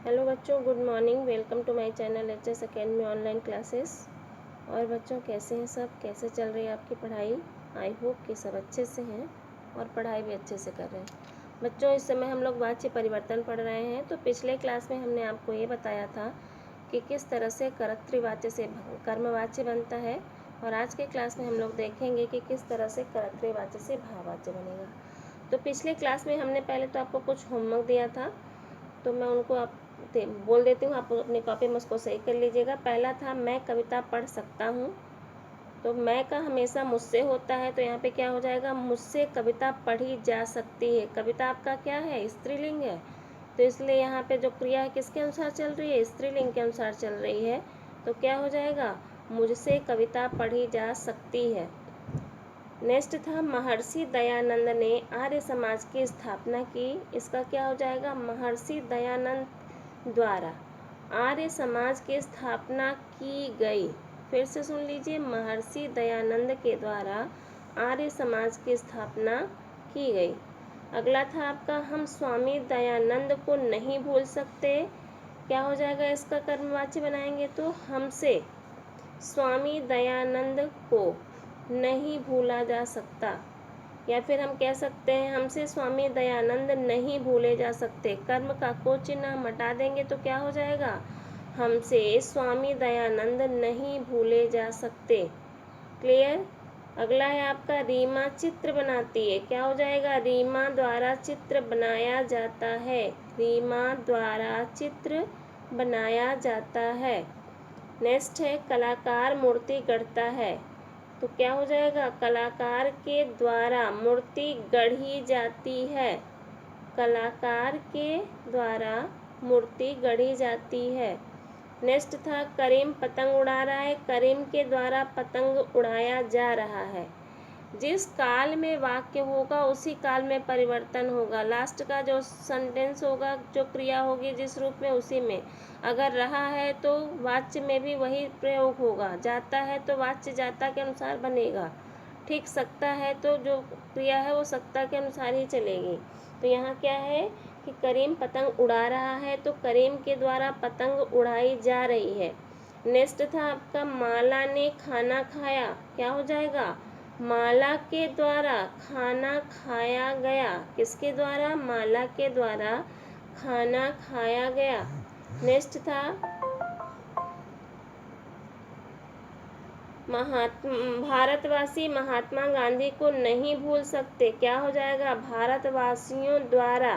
Hello बच्चों, good morning. Welcome to my channel HS academy online classes. और बच्चों, कैसे हैं सब? कैसे चल रही है आपकी पढ़ाई? आई होप कि सब अच्छे से हैं और पढ़ाई भी अच्छे से कर रहे हैं। बच्चों, इस समय हम लोग वाच्य परिवर्तन पढ़ रहे हैं। तो पिछले क्लास में हमने आपको ये बताया था कि किस तरह से कर्तृवाच्य से कर्मवाच्य बनता है, और आज के क्लास में हम लोग देखेंगे कि किस तरह से कर्तृवाच्य से भाववाच्य बनेगा। तो पिछले क्लास में हमने पहले तो आपको कुछ होमवर्क दिया था, तो मैं उनको आप बोल देती हूँ, आप अपनी कॉपी में उसको सही कर लीजिएगा। पहला था, मैं कविता पढ़ सकता हूँ। तो मैं का हमेशा मुझसे होता है, तो यहाँ पे क्या हो जाएगा? मुझसे कविता पढ़ी जा सकती है। कविता आपका क्या है? स्त्रीलिंग है, तो इसलिए यहाँ पे जो क्रिया है किसके अनुसार चल रही है? स्त्रीलिंग के अनुसार चल रही है। तो क्या हो जाएगा? मुझसे कविता पढ़ी जा सकती है। नेक्स्ट था, महर्षि दयानंद ने आर्य समाज की स्थापना की। इसका क्या हो जाएगा? महर्षि दयानंद द्वारा आर्य समाज की स्थापना की गई। फिर से सुन लीजिए, महर्षि दयानंद के द्वारा आर्य समाज की स्थापना की गई। अगला था आपका, हम स्वामी दयानंद को नहीं भूल सकते। क्या हो जाएगा? इसका कर्मवाच्य बनाएंगे तो हमसे स्वामी दयानंद को नहीं भूला जा सकता, या फिर हम कह सकते हैं हमसे स्वामी दयानंद नहीं भूले जा सकते। कर्म का को चिन्ह हम हटा देंगे तो क्या हो जाएगा? हमसे स्वामी दयानंद नहीं भूले जा सकते। क्लियर? अगला है आपका, रीमा चित्र बनाती है। क्या हो जाएगा? रीमा द्वारा चित्र बनाया जाता है। रीमा द्वारा चित्र बनाया जाता है। नेक्स्ट है, कलाकार मूर्ति गढ़ता है। तो क्या हो जाएगा? कलाकार के द्वारा मूर्ति गढ़ी जाती है। कलाकार के द्वारा मूर्ति गढ़ी जाती है। नेक्स्ट था, करीम पतंग उड़ा रहा है। करीम के द्वारा पतंग उड़ाया जा रहा है। जिस काल में वाक्य होगा उसी काल में परिवर्तन होगा। लास्ट का जो सेंटेंस होगा, जो क्रिया होगी जिस रूप में, उसी में। अगर रहा है तो वाच्य में भी वही प्रयोग होगा। जाता है तो वाच्य जाता के अनुसार बनेगा। ठीक, सकता है तो जो क्रिया है वो सकता के अनुसार ही चलेगी। तो यहाँ क्या है कि करीम पतंग उड़ा रहा है, तो करीम के द्वारा पतंग उड़ाई जा रही है। नेक्स्ट था आपका, माला ने खाना खाया। क्या हो जाएगा? माला के द्वारा खाना खाया गया। किसके द्वारा? माला के द्वारा खाना खाया गया। नेक्स्ट था, भारतवासी महात्मा गांधी को नहीं भूल सकते। क्या हो जाएगा? भारतवासियों द्वारा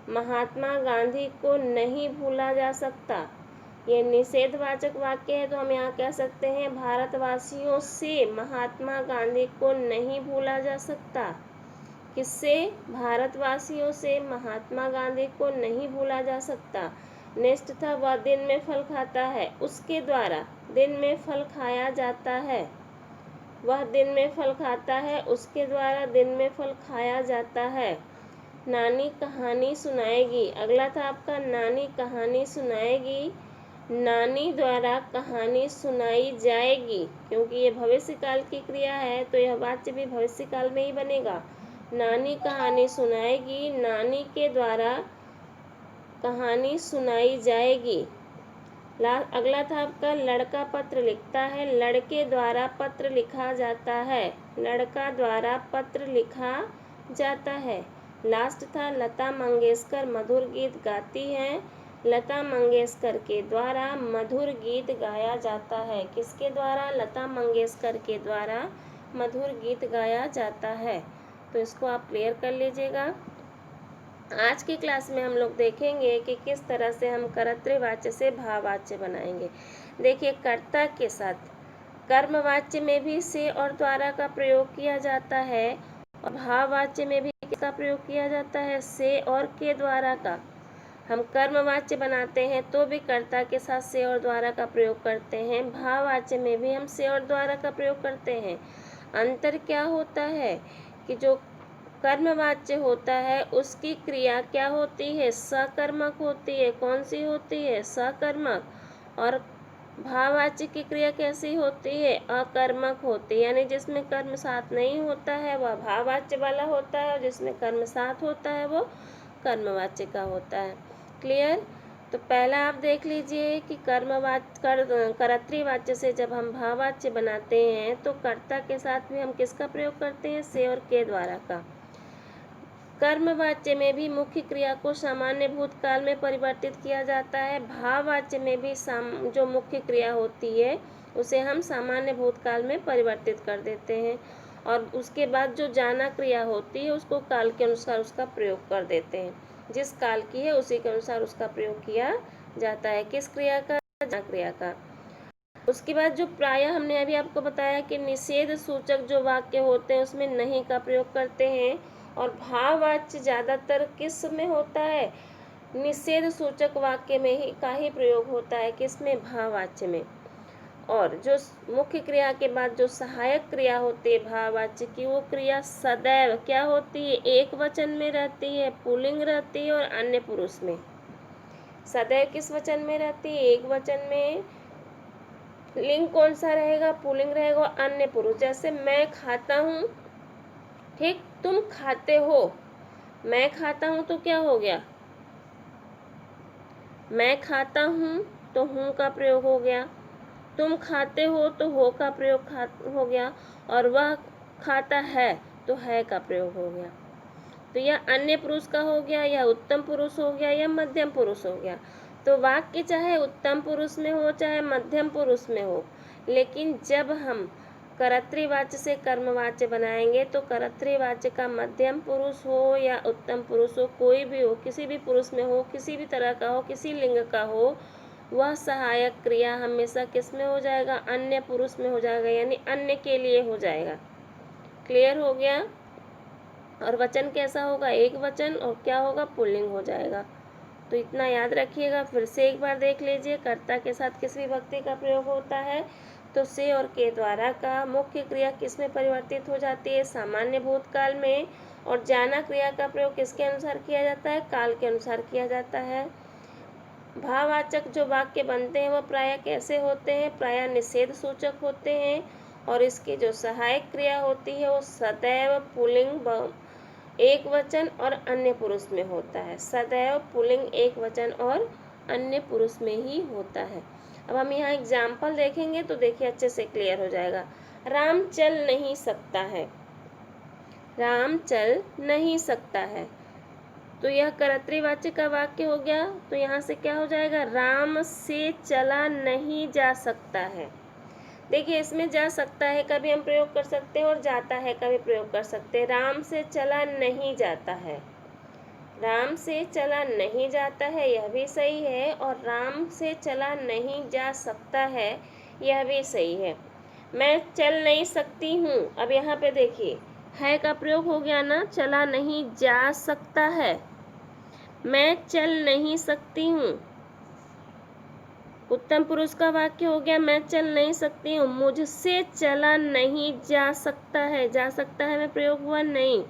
महात्मा गांधी को नहीं भूला जा सकता। ये निषेधवाचक वाक्य है, तो हम यहाँ कह सकते हैं भारतवासियों से महात्मा गांधी को नहीं भूला जा सकता। किससे? भारतवासियों से महात्मा गांधी को नहीं भूला जा सकता। नेक्स्ट था, वह दिन में फल खाता है। उसके द्वारा दिन में फल खाया जाता है। वह दिन में फल खाता है, उसके द्वारा दिन में फल खाया जाता है। नानी कहानी सुनाएगी। अगला था आपका, नानी कहानी सुनाएगी। नानी द्वारा कहानी सुनाई जाएगी। क्योंकि ये भविष्य काल की क्रिया है, तो यह वाच्य भी भविष्य काल में ही बनेगा। नानी कहानी सुनाएगी, नानी के द्वारा कहानी सुनाई जाएगी। अगला था आपका, लड़का पत्र लिखता है। लड़के द्वारा पत्र लिखा जाता है। लड़का द्वारा पत्र लिखा जाता है। लास्ट था, लता मंगेशकर मधुर गीत गाती हैं। लता मंगेशकर के द्वारा मधुर गीत गाया जाता है। किसके द्वारा? लता मंगेशकर के द्वारा मधुर गीत गाया जाता है। तो इसको आप क्लियर कर लीजिएगा। आज की क्लास में हम लोग देखेंगे कि किस तरह से हम कर्तृवाच्य से भाववाच्य बनाएंगे। देखिए, कर्ता के साथ कर्मवाच्य में भी से और द्वारा का प्रयोग किया जाता है, और भाववाच्य में भी किसका प्रयोग किया जाता है? से और के द्वारा का। हम कर्मवाच्य बनाते हैं तो भी कर्ता के साथ से और द्वारा का प्रयोग करते हैं। भाववाच्य में भी हम से और द्वारा का प्रयोग करते हैं। अंतर क्या होता है कि जो कर्मवाच्य होता है उसकी क्रिया क्या होती है? सकर्मक होती है। कौन सी होती है? सकर्मक। और भाववाच्य की क्रिया कैसी होती है? अकर्मक होती है। यानी जिसमें कर्म साथ नहीं होता है वह भाववाच्य वाला होता है, और जिसमें कर्म साथ होता है वो कर्मवाच्य का होता है। क्लियर? तो पहला आप देख लीजिए कि कर्तरी वाच्य से जब हम भाववाच्य बनाते हैं तो कर्ता के साथ में हम किसका प्रयोग करते हैं, से और के द्वारा का। कर्मवाच्य में भी मुख्य क्रिया को सामान्य भूतकाल में परिवर्तित किया जाता है। भाववाच्य में भी जो मुख्य क्रिया होती है उसे हम सामान्य भूतकाल में परिवर्तित कर देते हैं, और उसके बाद जो जाना क्रिया होती है उसको काल के अनुसार उसका प्रयोग कर देते हैं। जिस काल की है उसी के अनुसार उसका प्रयोग किया जाता है। किस क्रिया का, जाना क्रिया का। उसके बाद जो प्रायः हमने अभी आपको बताया कि निषेध सूचक जो वाक्य होते हैं उसमें नहीं का प्रयोग करते हैं, और भाववाच्य ज़्यादातर किस में होता है, निषेध सूचक वाक्य में ही का ही प्रयोग होता है, किसमें, भाववाच्य में। और जो मुख्य क्रिया के बाद जो सहायक क्रिया होती है भाववाच्य की, वो क्रिया सदैव क्या होती है, एक वचन में रहती है, पुल्लिंग रहती है और अन्य पुरुष में। सदैव किस वचन में रहती है, एक वचन में। लिंग कौन सा रहेगा, पुल्लिंग रहेगा, अन्य पुरुष। जैसे मैं खाता हूँ, ठीक, तुम खाते हो। मैं खाता हूँ तो क्या हो गया, मैं खाता हूँ तो हूँ का प्रयोग हो गया। तुम खाते हो तो हो का प्रयोग हो गया, और वह खाता है तो है का प्रयोग हो गया। तो यह अन्य पुरुष का हो गया, या उत्तम पुरुष हो गया, या मध्यम पुरुष हो गया। तो वाक्य चाहे उत्तम पुरुष में हो चाहे मध्यम पुरुष में हो, लेकिन जब हम कर्तृवाच्य से कर्मवाच्य बनाएंगे तो कर्तृवाच्य का मध्यम पुरुष हो या उत्तम पुरुष हो, कोई भी हो, किसी भी पुरुष में हो, किसी भी तरह का हो, किसी लिंग का हो, वह सहायक क्रिया हमेशा किस में हो जाएगा, अन्य पुरुष में हो जाएगा, यानी अन्य के लिए हो जाएगा। क्लियर हो गया। और वचन कैसा होगा, एक वचन, और क्या होगा, पुल्लिंग हो जाएगा। तो इतना याद रखिएगा। फिर से एक बार देख लीजिए, कर्ता के साथ किस विभक्ति का प्रयोग होता है, तो से और के द्वारा का। मुख्य क्रिया किस में परिवर्तित हो जाती है, सामान्य भूतकाल में। और जाना क्रिया का प्रयोग किसके अनुसार किया जाता है, काल के अनुसार किया जाता है। भाववाचक जो वाक्य बनते हैं वो प्रायः कैसे होते हैं, प्रायः निषेध सूचक होते हैं, और इसकी जो सहायक क्रिया होती है वो सदैव पुल्लिंग एक वचन और अन्य पुरुष में होता है। सदैव पुल्लिंग एक वचन और अन्य पुरुष में ही होता है। अब हम यहाँ एग्जाम्पल देखेंगे तो देखिए अच्छे से क्लियर हो जाएगा। राम चल नहीं सकता है, राम चल नहीं सकता है, तो यह कर्तृवाच्य का वाक्य हो गया। तो यहाँ से क्या हो जाएगा, राम से चला नहीं जा सकता है। देखिए इसमें जा सकता है का भी हम प्रयोग कर सकते हैं और जाता है का भी प्रयोग कर सकते हैं। राम से चला नहीं जाता है, राम से चला नहीं जाता है, यह भी सही है, और राम से चला नहीं जा सकता है, यह भी सही है। मैं चल नहीं सकती हूँ, अब यहाँ पे देखिए है का प्रयोग हो गया ना, चला नहीं जा सकता है। मैं चल नहीं सकती हूँ, उत्तम पुरुष का वाक्य हो गया, मैं चल नहीं सकती हूँ। मुझसे चला नहीं जा सकता है, जा सकता है में प्रयोग हुआ नहीं,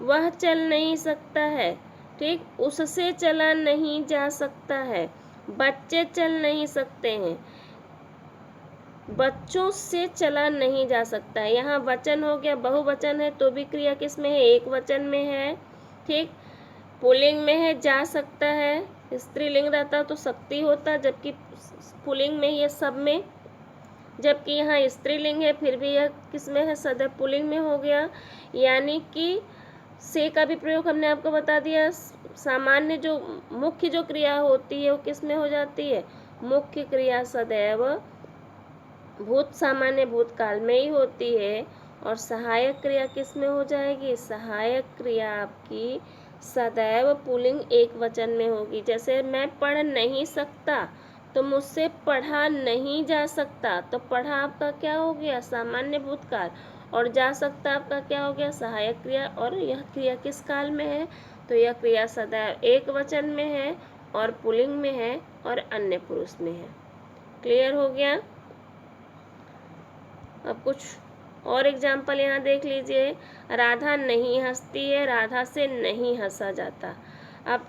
वह चल नहीं सकता है, ठीक। उससे चला नहीं जा सकता है, बच्चे चल नहीं सकते हैं, बच्चों से चला नहीं जा सकता है। यहाँ वचन हो गया, बहुवचन है तो भी क्रिया किस में है, एक वचन में है, ठीक। पुल्लिंग में है, जा सकता है, स्त्रीलिंग रहता तो शक्ति होता, जबकि पुल्लिंग में ही है सब में, जबकि यहाँ स्त्रीलिंग है फिर भी यह किस में है, सदैव पुल्लिंग में हो गया। यानी कि से का भी प्रयोग हमने आपको बता दिया। सामान्य जो मुख्य जो क्रिया होती है वो किस में हो जाती है, मुख्य क्रिया सदैव सामान्य भूतकाल में ही होती है, और सहायक क्रिया किस में हो जाएगी, सहायक क्रिया आपकी सदैव पुल्लिंग एक वचन में होगी। जैसे मैं पढ़ नहीं सकता तो मुझसे पढ़ा नहीं जा सकता, तो पढ़ा आपका क्या हो गया, सामान्य भूतकाल, और जा सकता आपका क्या हो गया, सहायक क्रिया। और यह क्रिया किस काल में है, तो यह क्रिया सदैव एक वचन में है और पुल्लिंग में है और अन्य पुरुष में है। क्लियर हो गया। अब कुछ और एग्जाम्पल यहाँ देख लीजिए। राधा नहीं हंसती है, राधा से नहीं हंसा जाता। अब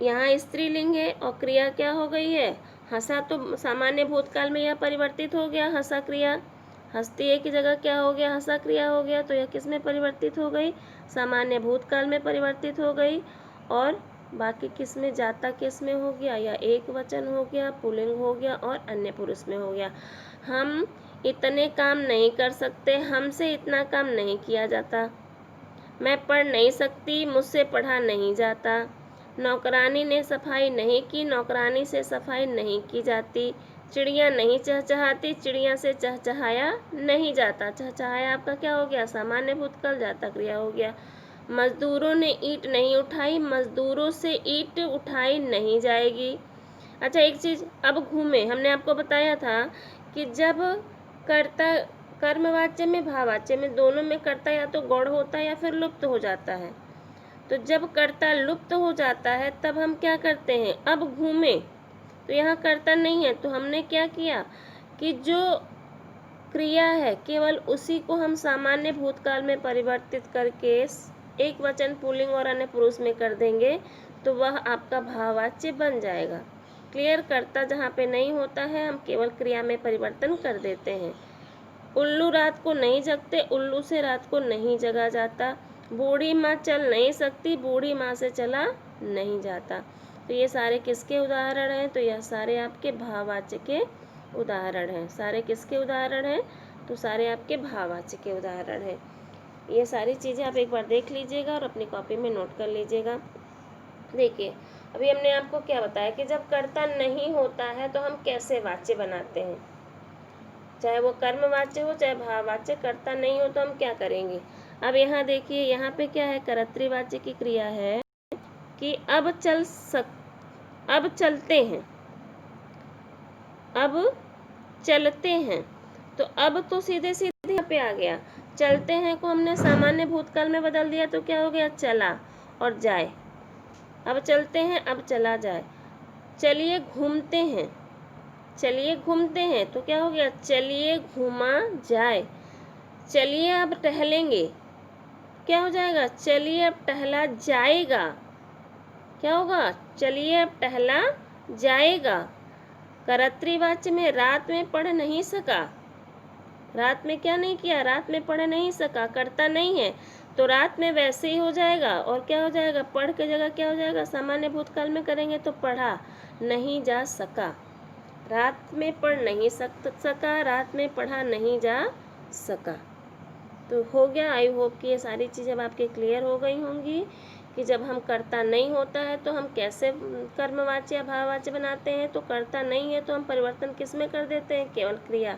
यहाँ स्त्रीलिंग है और क्रिया क्या हो गई है, हंसा, तो सामान्य भूतकाल में यह परिवर्तित हो गया, हंसा क्रिया। हंसती है की जगह क्या हो गया, हंसा क्रिया हो गया, तो यह किस में परिवर्तित हो गई, सामान्य भूतकाल में परिवर्तित हो गई। और बाकी किस में, जाता किस में हो गया, या एक वचन हो गया, पुल्लिंग हो गया और अन्य पुरुष में हो गया। हम इतने काम नहीं कर सकते, हमसे इतना काम नहीं किया जाता। मैं पढ़ नहीं सकती, मुझसे पढ़ा नहीं जाता। नौकरानी ने सफाई नहीं की, नौकरानी से सफाई नहीं की जाती। चिड़िया नहीं चहचहाती, चिड़िया से चहचहाया नहीं जाता। चहचहाया आपका क्या हो गया, सामान्य भूतकाल, जाता क्रिया हो गया। मजदूरों ने ईंट नहीं उठाई, मजदूरों से ईंट उठाई नहीं जाएगी। अच्छा एक चीज़, अब घूमे, हमने आपको बताया था कि जब कर्ता कर्मवाच्य में भाववाच्य में दोनों में कर्ता या तो गौण होता है या फिर लुप्त हो जाता है। तो जब कर्ता लुप्त हो जाता है तब हम क्या करते हैं, अब घूमे, तो यहाँ कर्ता नहीं है, तो हमने क्या किया कि जो क्रिया है केवल उसी को हम सामान्य भूतकाल में परिवर्तित करके एक वचन पुल्लिंग और अन्य पुरुष में कर देंगे, तो वह आपका भाववाच्य बन जाएगा। क्लियर, कर्ता जहाँ पे नहीं होता है हम केवल क्रिया में परिवर्तन कर देते हैं। उल्लू रात को नहीं जगते, उल्लू से रात को नहीं जगा जाता। बूढ़ी माँ चल नहीं सकती, बूढ़ी माँ से चला नहीं जाता। तो ये सारे किसके उदाहरण हैं, तो यह सारे आपके भाववाच्य के उदाहरण हैं। सारे किसके उदाहरण हैं, तो सारे आपके भाववाच्य के उदाहरण हैं। ये सारी चीज़ें आप एक बार देख लीजिएगा और अपनी कॉपी में नोट कर लीजिएगा। देखिए अभी हमने आपको क्या बताया कि जब कर्ता नहीं होता है तो हम कैसे वाच्य बनाते हैं, चाहे वो कर्मवाच्य हो चाहे भाववाच्य। कर्ता नहीं हो तो हम क्या करेंगे। अब यहाँ देखिए, यहाँ पे क्या है, कर्तृवाच्य की क्रिया है कि अब चलते हैं, अब चलते हैं। तो अब तो सीधे सीधे यहाँ पे आ गया, चलते हैं को हमने सामान्य भूतकाल में बदल दिया तो क्या हो गया, चला और जाए। अब चलते हैं, अब चला जाए। चलिए घूमते हैं, चलिए घूमते हैं, तो क्या हो गया, चलिए घूमा जाए। चलिए अब टहलेंगे, क्या हो जाएगा, चलिए अब टहला जाएगा। क्या होगा, चलिए अब टहला जाएगा। कर्तृवाच्य में रात में पढ़ नहीं सका, रात में क्या नहीं किया, रात में पढ़ नहीं सका, कर्ता नहीं है तो रात में वैसे ही हो जाएगा। और क्या हो जाएगा, पढ़ के जगह क्या हो जाएगा, सामान्य भूतकाल में करेंगे तो पढ़ा नहीं जा सका। रात में पढ़ नहीं सका, रात में पढ़ा नहीं जा सका। तो हो गया। आई होप कि ये सारी चीज़ें अब आपके क्लियर हो गई होंगी कि जब हम कर्ता नहीं होता है तो हम कैसे कर्मवाच्य या भाववाच्य बनाते हैं। तो कर्ता नहीं है तो हम परिवर्तन किस में कर देते हैं, केवल क्रिया,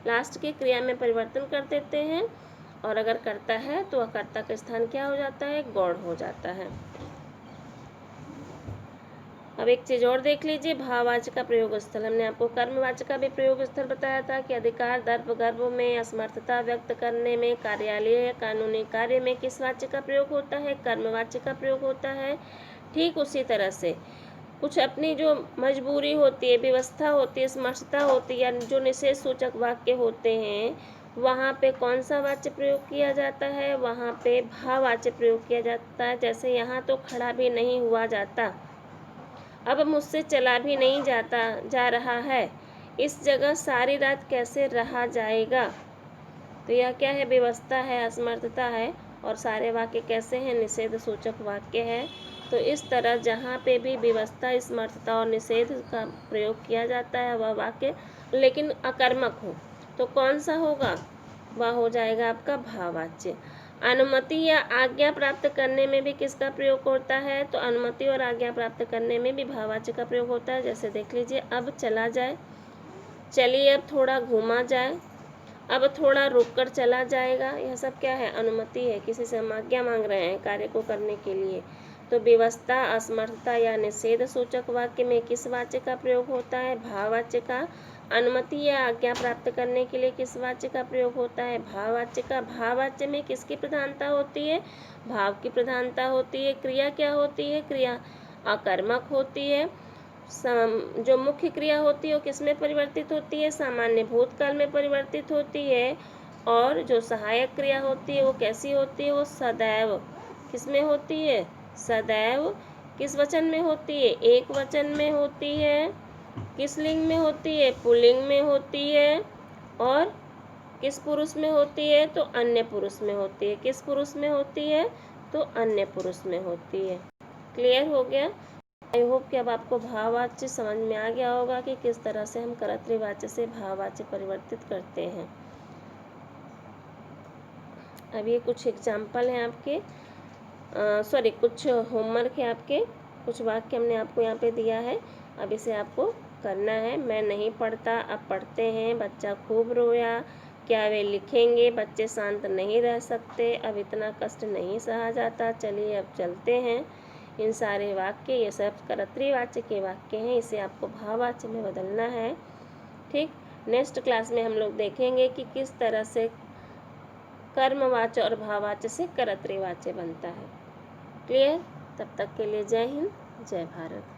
लास्ट की क्रिया में परिवर्तन कर देते हैं। और अगर कर्ता है तो वह कर्ता का स्थान क्या हो जाता है, गौण हो जाता है। अब एक चीज़ और देख लीजिए, भाववाच्य का प्रयोग स्थल। हमने आपको कर्मवाच्य का भी प्रयोग स्थल बताया था कि अधिकार, दर्प, गर्भ में, असमर्थता व्यक्त करने में, कार्यालय या कानूनी कार्य में किस वाच्य का प्रयोग होता है, कर्मवाच्य का प्रयोग होता है। ठीक उसी तरह से कुछ अपनी जो मजबूरी होती है, व्यवस्था होती है, समर्थता होती है, या जो निषेध सूचक वाक्य होते हैं, वहाँ पे कौन सा वाच्य प्रयोग किया जाता है, वहाँ पे भाववाच्य प्रयोग किया जाता है। जैसे यहाँ तो खड़ा भी नहीं हुआ जाता, अब मुझसे चला भी नहीं जा रहा है, इस जगह सारी रात कैसे रहा जाएगा। तो यह क्या है, व्यवस्था है, असमर्थता है, और सारे वाक्य कैसे हैं, निषेध सूचक वाक्य है। तो इस तरह जहाँ पे भी व्यवस्था, समर्थता और निषेध का प्रयोग किया जाता है वह वाक्य लेकिन अकर्मक हो तो कौन सा होगा, वह हो जाएगा आपका भाववाच्य। अनुमति या आज्ञा प्राप्त करने में भी किसका प्रयोग होता है, तो अनुमति और आज्ञा प्राप्त करने में भी भाववाच्य का प्रयोग होता है। जैसे देख लीजिए, अब चला जाए, चलिए अब थोड़ा घूमा जाए, अब थोड़ा रुक कर चला जाएगा। यह सब क्या है, अनुमति है, किसी से हम आज्ञा मांग रहे हैं कार्य को करने के लिए। तो व्यवस्था, असमर्थता या निषेध सूचक वाक्य में किस वाच्य का प्रयोग होता है, भाववाच्य का। अनुमति या आज्ञा प्राप्त करने के लिए किस वाच्य का प्रयोग होता है, भाववाच्य का। भाववाच्य में किसकी प्रधानता होती है, भाव की प्रधानता होती है। क्रिया क्या होती है, क्रिया अकर्मक होती है। जो मुख्य क्रिया होती है वो किस में परिवर्तित होती है, सामान्य भूतकाल में परिवर्तित होती है। और जो सहायक क्रिया होती है वो कैसी होती है, वो सदैव किस में होती है, सदैव किस वचन में होती है, एक वचन में होती है। किस लिंग में होती है, पुल्लिंग में होती है। और किस पुरुष में होती है, तो अन्य पुरुष में होती है। किस पुरुष में होती है, तो अन्य पुरुष में होती है। क्लियर हो गया? आई होप कि अब आपको भाववाच्य समझ में आ गया होगा कि किस तरह से हम कर्तृवाच्य से भाववाच्य परिवर्तित करते हैं। अब ये कुछ एग्जाम्पल हैं आपके, सॉरी कुछ होमवर्क है आपके, कुछ वाक्य हमने आपको यहाँ पे दिया है। अब इसे आपको करना है। मैं नहीं पढ़ता, अब पढ़ते हैं। बच्चा खूब रोया, क्या वे लिखेंगे? बच्चे शांत नहीं रह सकते, अब इतना कष्ट नहीं सहा जाता, चलिए अब चलते हैं। इन सारे वाक्य, ये सब कर्तृवाच्य के वाक्य हैं, इसे आपको भाववाच्य में बदलना है। ठीक, नेक्स्ट क्लास में हम लोग देखेंगे कि किस तरह से कर्मवाच्य और भाववाच्य से कर्तृवाच्य बनता है। क्लियर? तब तक के लिए जय हिंद, जय भारत।